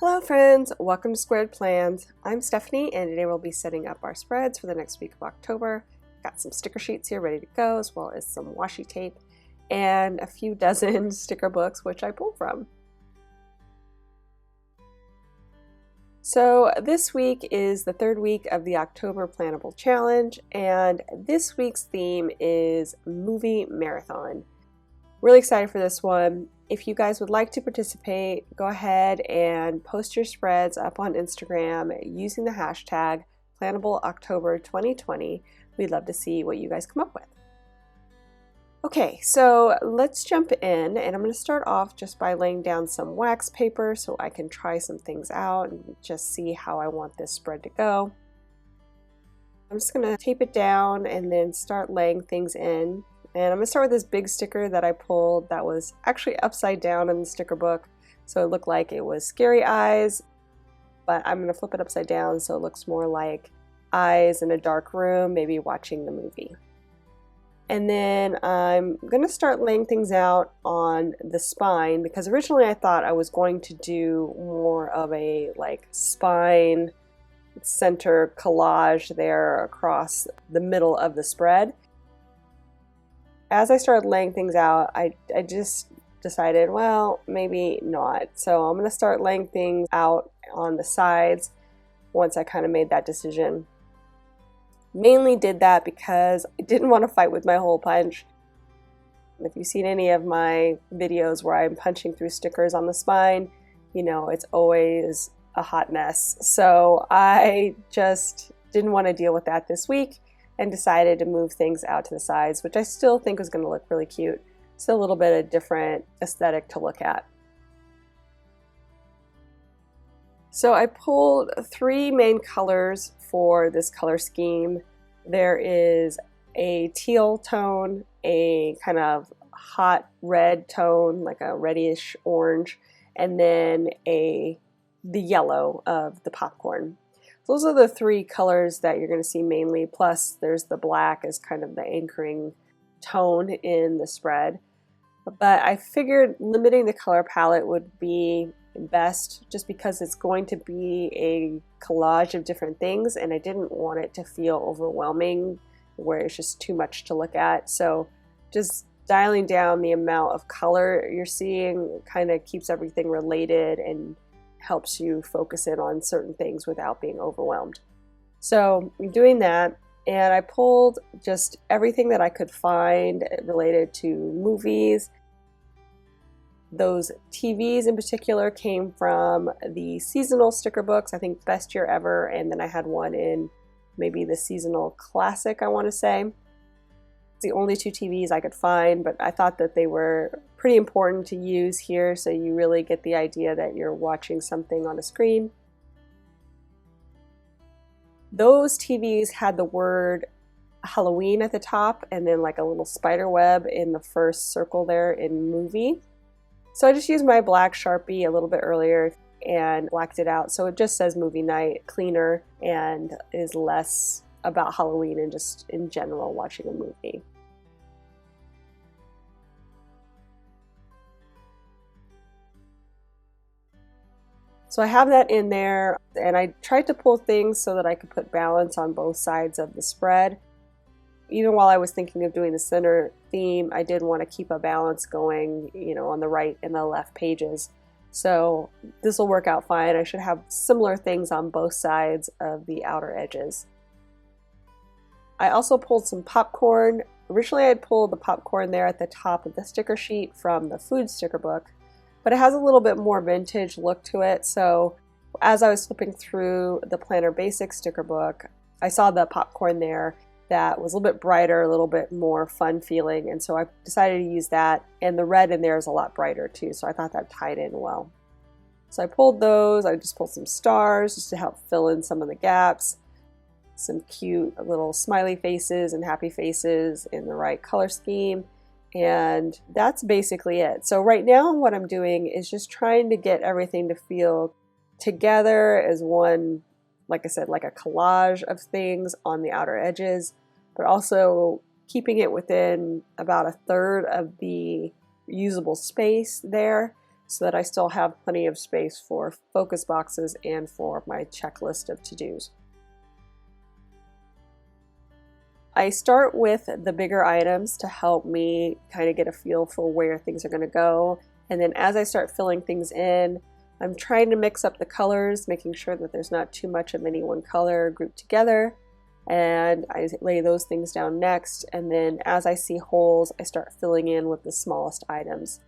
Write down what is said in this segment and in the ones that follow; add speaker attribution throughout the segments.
Speaker 1: Hello friends, welcome to Squared Plans. I'm Stephanie and today we'll be setting up our spreads for the next week of October. Got some sticker sheets here ready to go, as well as some washi tape and a few dozen sticker books which I pulled from. So this week is the third week of the October Planable Challenge, and this week's theme is Movie Marathon. Really excited for this one. If you guys would like to participate, go ahead and post your spreads up on Instagram using the hashtag PlanableOctober2020. We'd love to see what you guys come up with. Okay, so let's jump in, and I'm going to start off just by laying down some wax paper so I can try some things out and just see how I want this spread to go. I'm just going to tape it down and then start laying things in. And I'm going to start with this big sticker that I pulled that was actually upside down in the sticker book, so it looked like it was scary eyes, but I'm going to flip it upside down so it looks more like eyes in a dark room, maybe watching the movie. And then I'm going to start laying things out on the spine, because originally I thought I was going to do more of a spine center collage there across the middle of the spread. As I started laying things out, I just decided, well, maybe not. So I'm going to start laying things out on the sides once I kind of made that decision. Mainly did that because I didn't want to fight with my hole punch. If you've seen any of my videos where I'm punching through stickers on the spine, you know it's always a hot mess. So I just didn't want to deal with that this week and decided to move things out to the sides, which I still think is going to look really cute. Still a little bit of different aesthetic to look at. So I pulled three main colors for this color scheme. There is a teal tone, a kind of hot red tone, like a reddish orange, and then the yellow of the popcorn. Those are the three colors that you're going to see mainly, plus there's the black as kind of the anchoring tone in the spread. But I figured limiting the color palette would be best just because it's going to be a collage of different things and I didn't want it to feel overwhelming where it's just too much to look at. So just dialing down the amount of color you're seeing kind of keeps everything related and helps you focus in on certain things without being overwhelmed. So I'm doing that, and I pulled just everything that I could find related to movies. Those TVs in particular came from the seasonal sticker books, I think Best Year Ever, and then I had one in maybe the seasonal classic, I want to say. It's the only two TVs I could find, but I thought that they were pretty important to use here so you really get the idea that you're watching something on a screen. Those TVs had the word Halloween at the top and then like a little spider web in the first circle there in movie. So I just used my black Sharpie a little bit earlier and blacked it out so it just says movie night, cleaner, and is less about Halloween and just in general watching a movie. So I have that in there, and I tried to pull things so that I could put balance on both sides of the spread. Even while I was thinking of doing the center theme, I did want to keep a balance going, you know, on the right and the left pages. So this will work out fine. I should have similar things on both sides of the outer edges. I also pulled some popcorn. Originally I had pulled the popcorn there at the top of the sticker sheet from the food sticker book, but it has a little bit more vintage look to it. So as I was flipping through the Planner Basics sticker book, I saw the popcorn there that was a little bit brighter, a little bit more fun feeling, and so I decided to use that, and the red in there is a lot brighter too, so I thought that tied in well. So I pulled those. I just pulled some stars just to help fill in some of the gaps, some cute little smiley faces and happy faces in the right color scheme, and that's basically it. So right now what I'm doing is just trying to get everything to feel together as one, like I said, like a collage of things on the outer edges, but also keeping it within about a third of the usable space there so that I still have plenty of space for focus boxes and for my checklist of to-dos. I start with the bigger items to help me kind of get a feel for where things are going to go. And then as I start filling things in, I'm trying to mix up the colors, making sure that there's not too much of any one color grouped together. And I lay those things down next. And then as I see holes, I start filling in with the smallest items.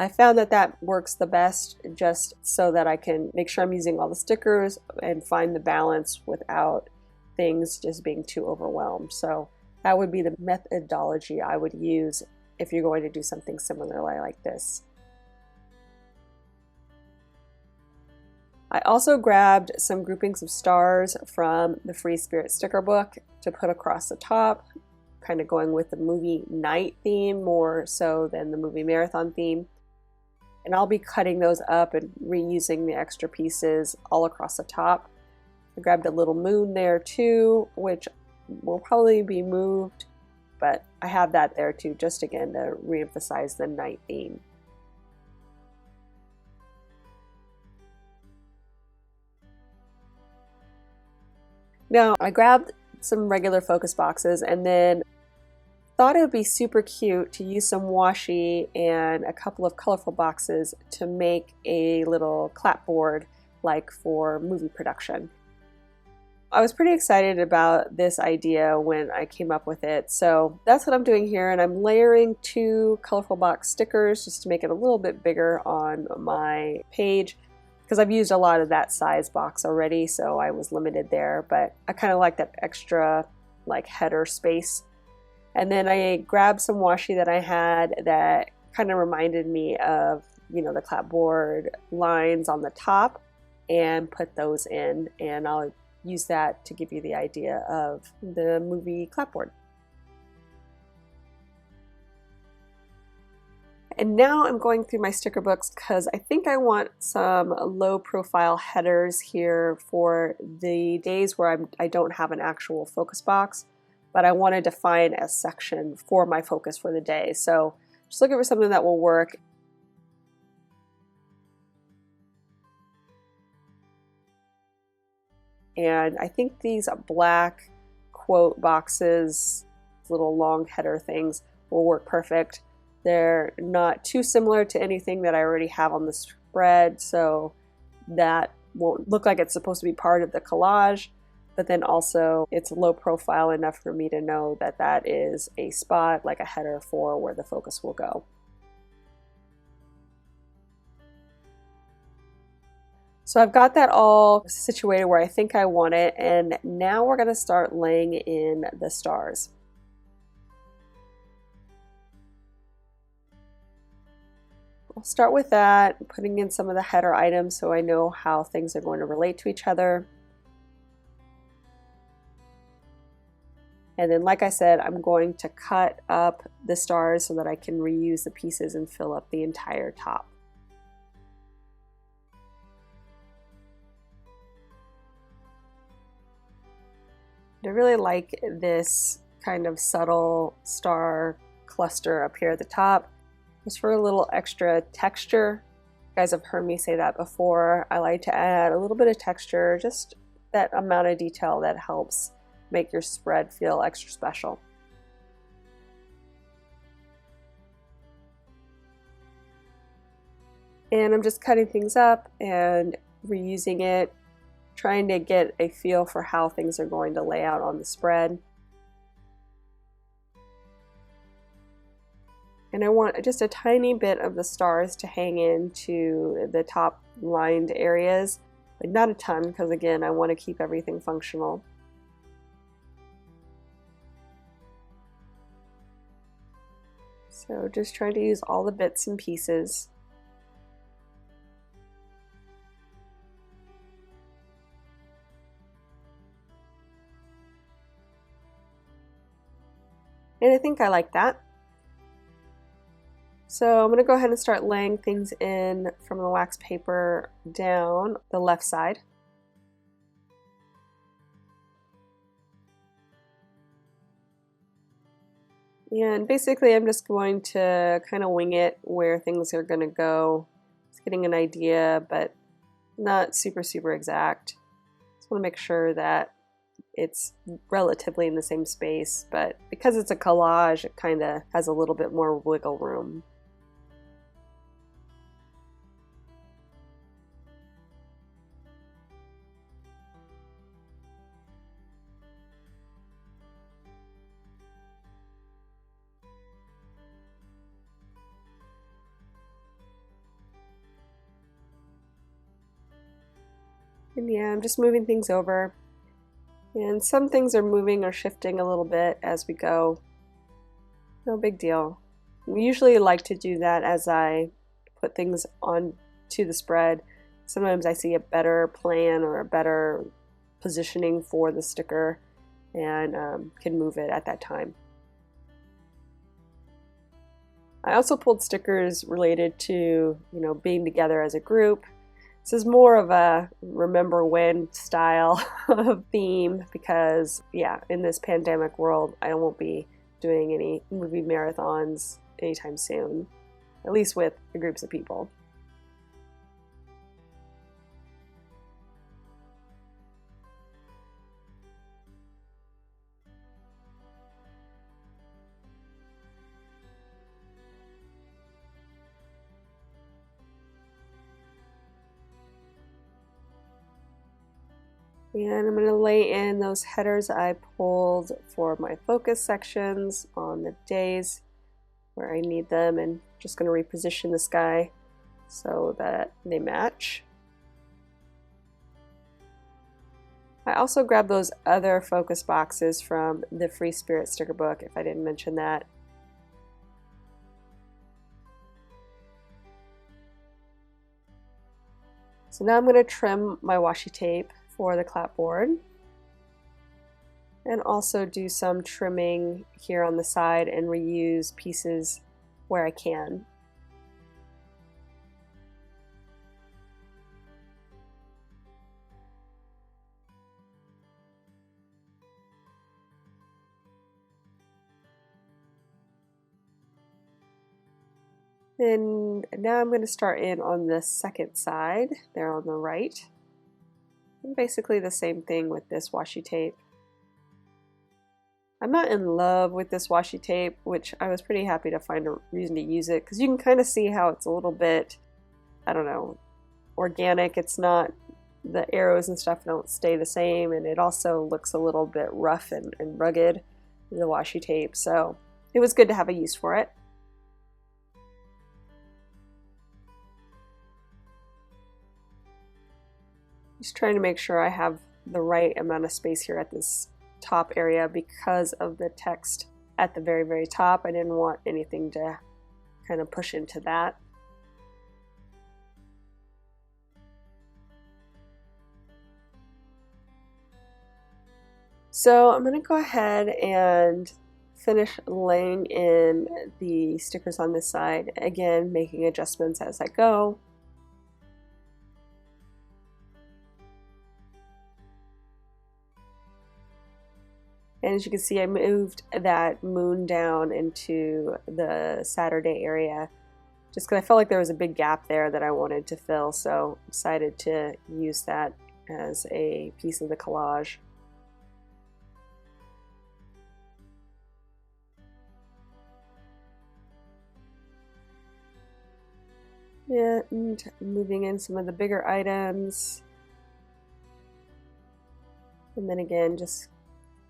Speaker 1: I found that that works the best, just so that I can make sure I'm using all the stickers and find the balance without things just being too overwhelmed. So that would be the methodology I would use if you're going to do something similarly like this. I also grabbed some groupings of stars from the Free Spirit sticker book to put across the top, kind of going with the movie night theme more so than the movie marathon theme. And I'll be cutting those up and reusing the extra pieces all across the top. I grabbed a little moon there too, which will probably be moved, but I have that there too, just again to reemphasize the night theme. Now, I grabbed some regular focus boxes and then thought it would be super cute to use some washi and a couple of colorful boxes to make a little clapboard like for movie production. I was pretty excited about this idea when I came up with it, so that's what I'm doing here, and I'm layering 2 colorful box stickers just to make it a little bit bigger on my page, because I've used a lot of that size box already, so I was limited there, but I kind of like that extra like header space. And then I grabbed some washi that I had that kind of reminded me of, you know, the clapboard lines on the top, and put those in, and I'll use that to give you the idea of the movie clapboard. And now I'm going through my sticker books because I think I want some low profile headers here for the days where I don't have an actual focus box, but I want to define a section for my focus for the day. So just looking for something that will work. And I think these black quote boxes, little long header things, will work perfect. They're not too similar to anything that I already have on the spread, so that won't look like it's supposed to be part of the collage, but then also it's low profile enough for me to know that that is a spot, like a header for where the focus will go. So I've got that all situated where I think I want it, and now we're going to start laying in the stars. I'll start with that, putting in some of the header items so I know how things are going to relate to each other. And then, like I said, I'm going to cut up the stars so that I can reuse the pieces and fill up the entire top. I really like this kind of subtle star cluster up here at the top, just for a little extra texture. You guys have heard me say that before. I like to add a little bit of texture, just that amount of detail that helps make your spread feel extra special. And I'm just cutting things up and reusing it, trying to get a feel for how things are going to lay out on the spread. And I want just a tiny bit of the stars to hang into the top lined areas, but not a ton, because again, I want to keep everything functional. So just trying to use all the bits and pieces. And I think I like that. So I'm going to go ahead and start laying things in from the wax paper down the left side. And basically I'm just going to kind of wing it where things are going to go. Just getting an idea, but not super exact. Just want to make sure that it's relatively in the same space, but because it's a collage, it kind of has a little bit more wiggle room. And yeah, I'm just moving things over. And some things are moving or shifting a little bit as we go. No big deal. We usually like to do that as I put things on to the spread. Sometimes I see a better plan or a better positioning for the sticker and can move it at that time. I also pulled stickers related to, being together as a group. This is more of a remember when style of theme because, yeah, in this pandemic world, I won't be doing any movie marathons anytime soon, at least with groups of people. And I'm going to lay in those headers I pulled for my focus sections on the days where I need them, and just going to reposition the sky so that they match. I also grabbed those other focus boxes from the Free Spirit sticker book, if I didn't mention that. So now I'm going to trim my washi tape for the clapboard and also do some trimming here on the side and reuse pieces where I can. And now I'm going to start in on the second side, there on the right. And basically the same thing with this washi tape. I'm not in love with this washi tape, which I was pretty happy to find a reason to use it, because you can kind of see how it's a little bit, I don't know, organic. It's not, the arrows and stuff don't stay the same, and it also looks a little bit rough and rugged, the washi tape, so it was good to have a use for it. Just trying to make sure I have the right amount of space here at this top area because of the text at the very top. I didn't want anything to kind of push into that. So I'm going to go ahead and finish laying in the stickers on this side, again making adjustments as I go. And as you can see, I moved that moon down into the Saturday area just because I felt like there was a big gap there that I wanted to fill, so I decided to use that as a piece of the collage. And moving in some of the bigger items. And then again, just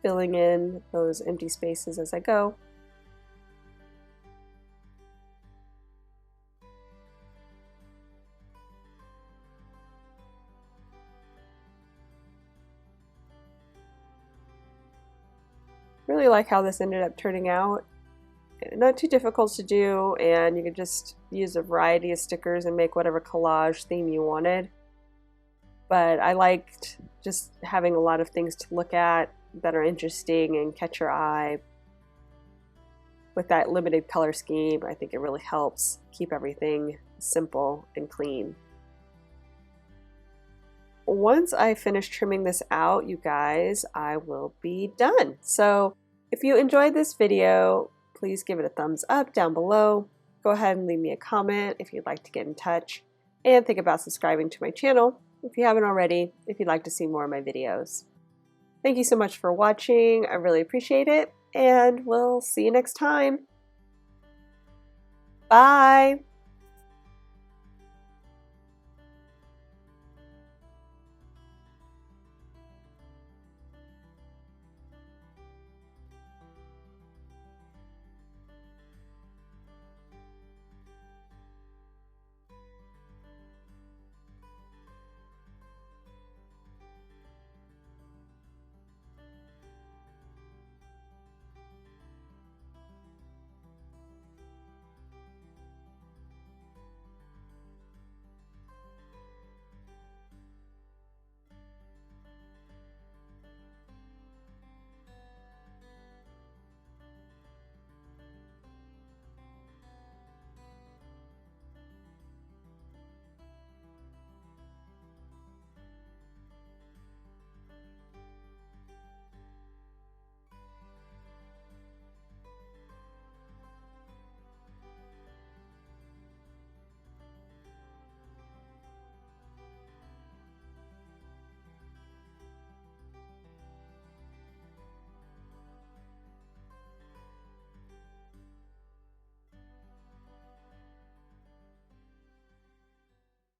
Speaker 1: filling in those empty spaces as I go. Really like how this ended up turning out. Not too difficult to do, and you could just use a variety of stickers and make whatever collage theme you wanted. But I liked just having a lot of things to look at that are interesting and catch your eye. With that limited color scheme, I think it really helps keep everything simple and clean. Once I finish trimming this out, you guys, I will be done. So if you enjoyed this video, please give it a thumbs up down below. Go ahead and leave me a comment if you'd like to get in touch. And think about subscribing to my channel if you haven't already, if you'd like to see more of my videos. Thank you so much for watching. I really appreciate it, and we'll see you next time. Bye!